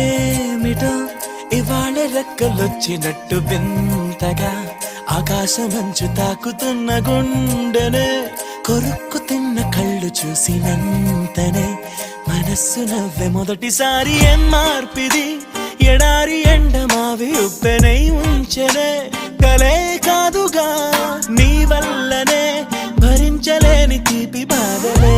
ఏమిటో ఇవాళ రెక్కలొచ్చినట్టు వింతగా ఆకాశమంచు తాకుతున్న గుండెనే కొరుక్కు తిన్న కళ్ళు చూసినంతనే మనస్సు నవ్వే మొదటిసారి ఏం మార్పిది ఎడారి ఎండమావి ఉప్పెనై ఉంచెనే కలే కాదుగా నీ వల్లనే భరించలేని తీపి బాధలే